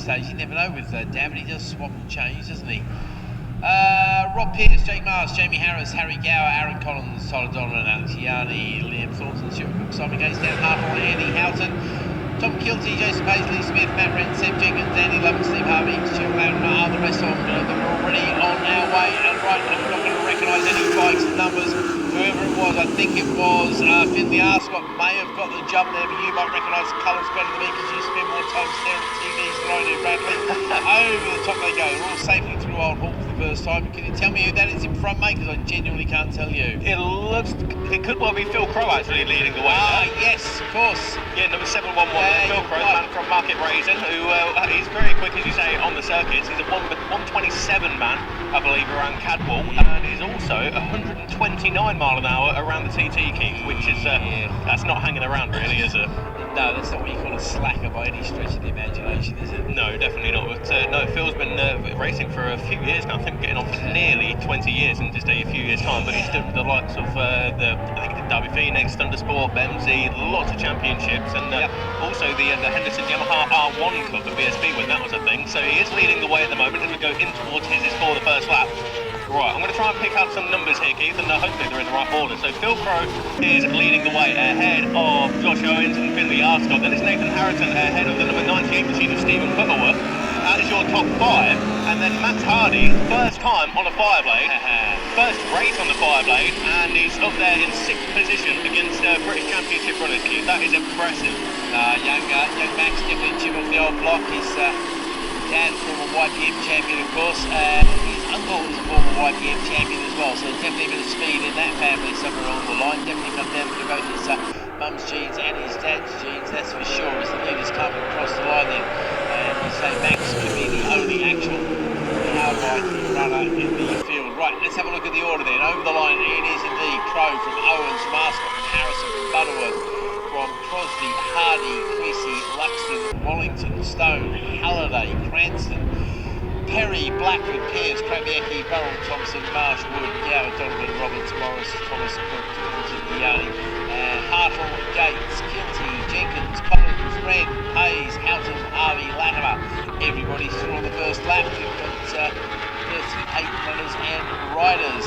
stage. You never know with Dan, but he does swap and change, doesn't he? Rob Pearce, Jake Mars, Jamie Harris, Harry Gower, Aaron Collins, Tyler Donovan, Alex Yanni, Liam Thornton, Stuart Cook, Simon Gates, Dan Hartle, Andy Houghton, Tom Kilty, Jason Paisley, Smith, Matt Wren, Seb Jenkins, Andy Love, Steve Harvey, Stuart Loudon, the rest of them are already on our way. And right, I'm not going to recognise any bikes and numbers. Whoever it was, I think it was Finley Arscott may have got the jump there, but you might recognise the colours better than me because you spend more time staring at TVs than I do, Bradley. Over the top they go. They're all safely through Old Hall for the first time. Can you tell me who that is in front, mate? Because I genuinely can't tell you. It could well be Phil Crow actually leading the way. Yes, of course. Yeah, number 711 there, Phil Crow, man from Market Raisin, who he's very quick, as you say, on the circuits. He's a 127 man, I believe, around Cadwell, and he's also 129 mile an hour around the TT Keith, which is that's not hanging around really, is it? No, that's not what you call a slacker by any stretch of the imagination, is it? No, definitely not. But no, Phil's been racing for a few years now. I think getting on for nearly 20 years in just a few years' time. But he's stood with the likes of I think the Derby Phoenix, Thundersport, Bemsee, lots of championships, and also the Henderson Yamaha R1 Cup at BSB when that was a thing. So he is leading the way at the moment as we go in towards his for the first lap. Right, I'm going to try and pick out some numbers here, Keith, and hopefully they're in the right order. So Phil Crow is leading the way ahead of Josh Owens and Finley Arscott. Then it's Nathan Harrison ahead of the number 98 machine of Stephen Butterworth. That is your top 5. And then Max Hardy, first time on a Fireblade, first race on the Fireblade, and he's up there in 6th position against British Championship runners, Keith. That is impressive. Young Max, definitely chip off the old block. His dad, former YPM champion, of course. His uncle was a former YPM champion as well, so there's definitely a bit of speed in that family somewhere along the line. Definitely comes down to both his mum's genes and his dad's genes, that's for sure, as the leaders come across the line then. And you say Max could be the only actual powerbike runner in the field. Right, let's have a look at the order then. Over the line, it is indeed Crow from Owens, Marscott from Harrison, from Butterworth, from Crosby, Hardy, Creasy, Luxton, Wallington, Stone, Halliday, Cranston, Perry, Blackwood, Pearce, Krabiecki, Burrell, Thompson, Marsh, Wood, Gower, Donovan, Roberts, Morris, Thomas, Cook, Yanni, Hartle, Gates, Kilty, Jenkins, Collins, Red, Hayes, Houghton, Harvey, Latimer. Everybody's still on the first lap. We've got 38 runners and riders.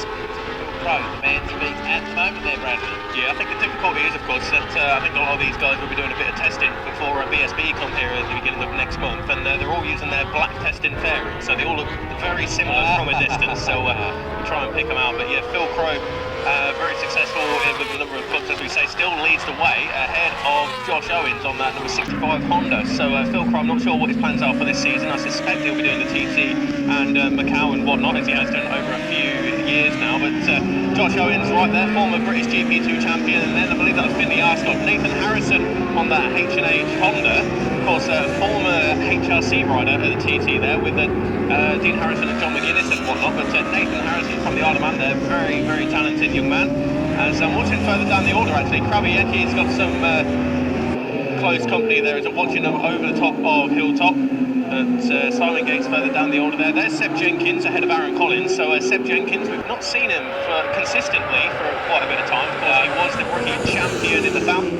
Crow, the man to beat at the moment there, Bradley. Yeah, I think the difficulty is, of course, that I think a lot of these guys will be doing a bit of testing before BSB come here at the beginning of next month, and they're all using their black testing fairings, so they all look very similar from a distance, so we'll try and pick them out. But yeah, Phil Crow, very successful with a number of clubs, as we say, still leads the way ahead of Josh Owens on that number 65 Honda. So Phil Crow, I'm not sure what his plans are for this season. I suspect he'll be doing the TT and Macau and whatnot, as he has done over a few years now, but Josh Owens right there, former British GP2 champion, and then I believe that was Finley Arscott. Nathan Harrison on that H&H Honda, of course, former HRC rider at the TT there with Dean Harrison and John McGuinness and whatnot, but Nathan Harrison from the Isle of Man there, very, very talented young man. As I'm watching further down the order actually, Krabiecki's got some close company there as I'm watching them over the top of Hilltop. And Simon Gates further down the order there. There's Seb Jenkins ahead of Aaron Collins. So Seb Jenkins, we've not seen him consistently for quite a bit of time. Of course, he was the rookie champion in the Falcon.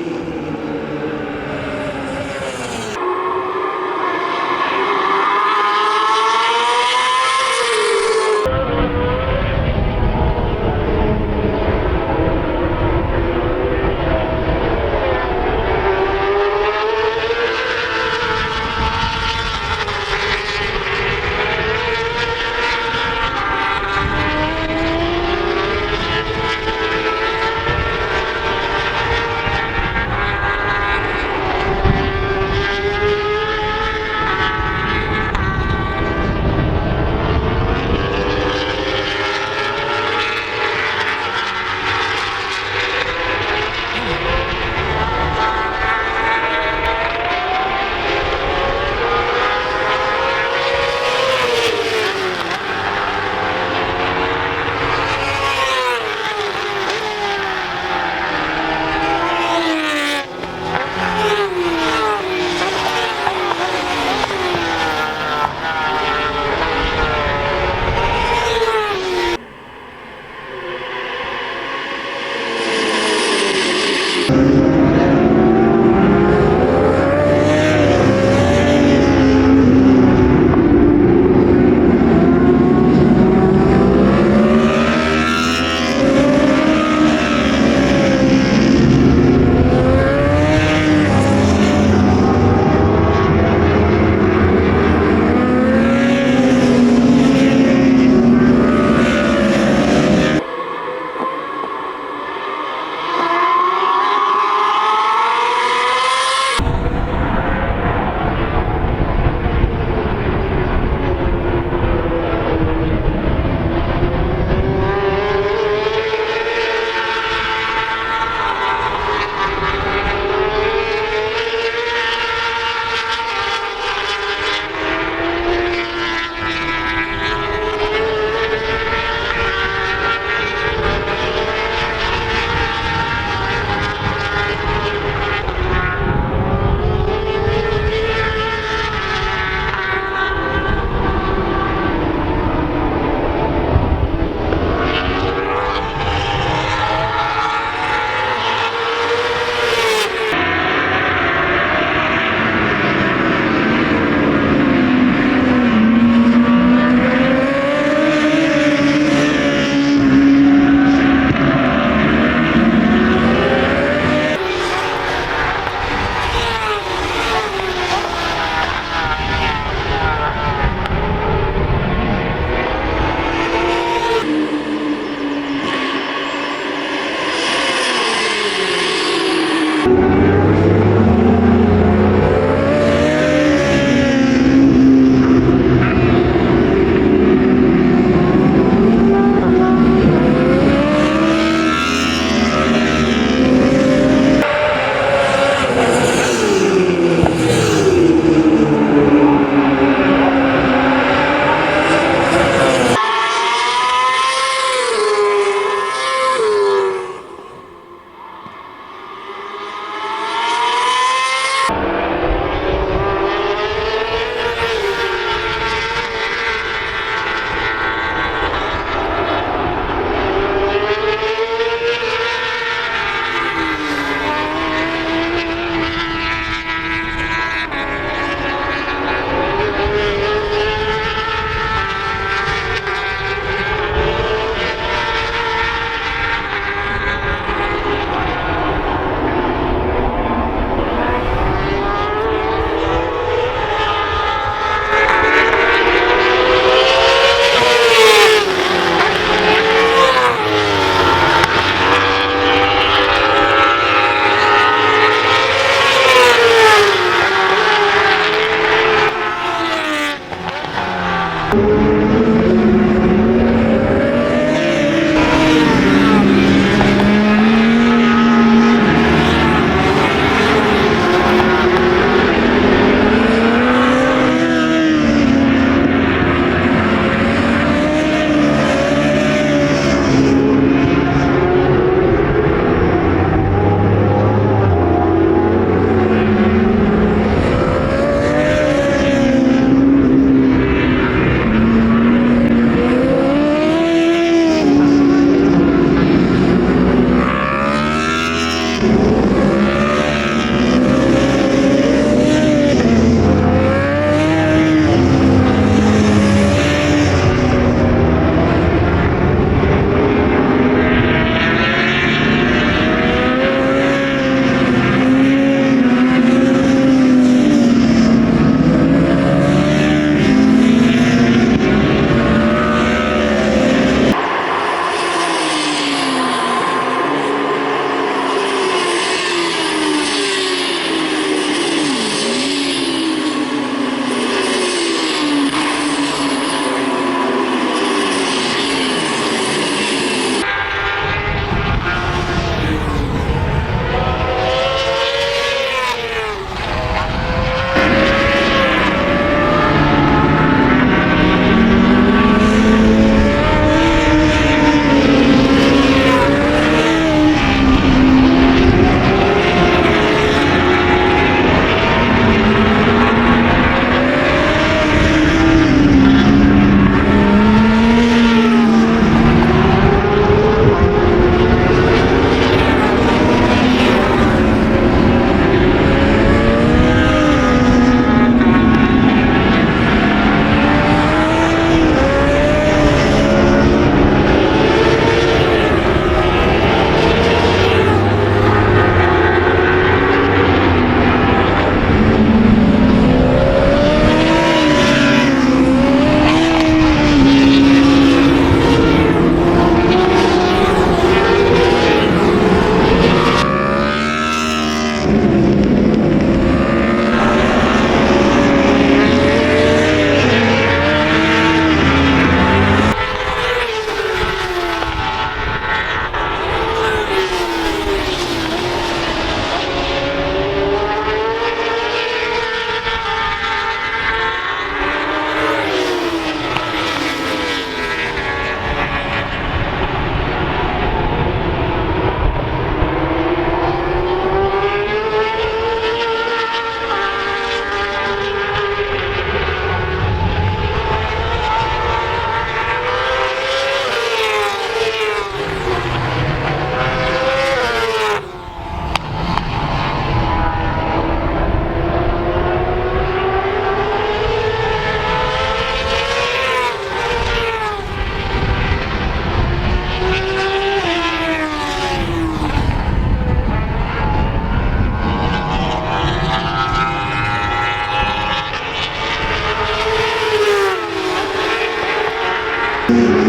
Yeah.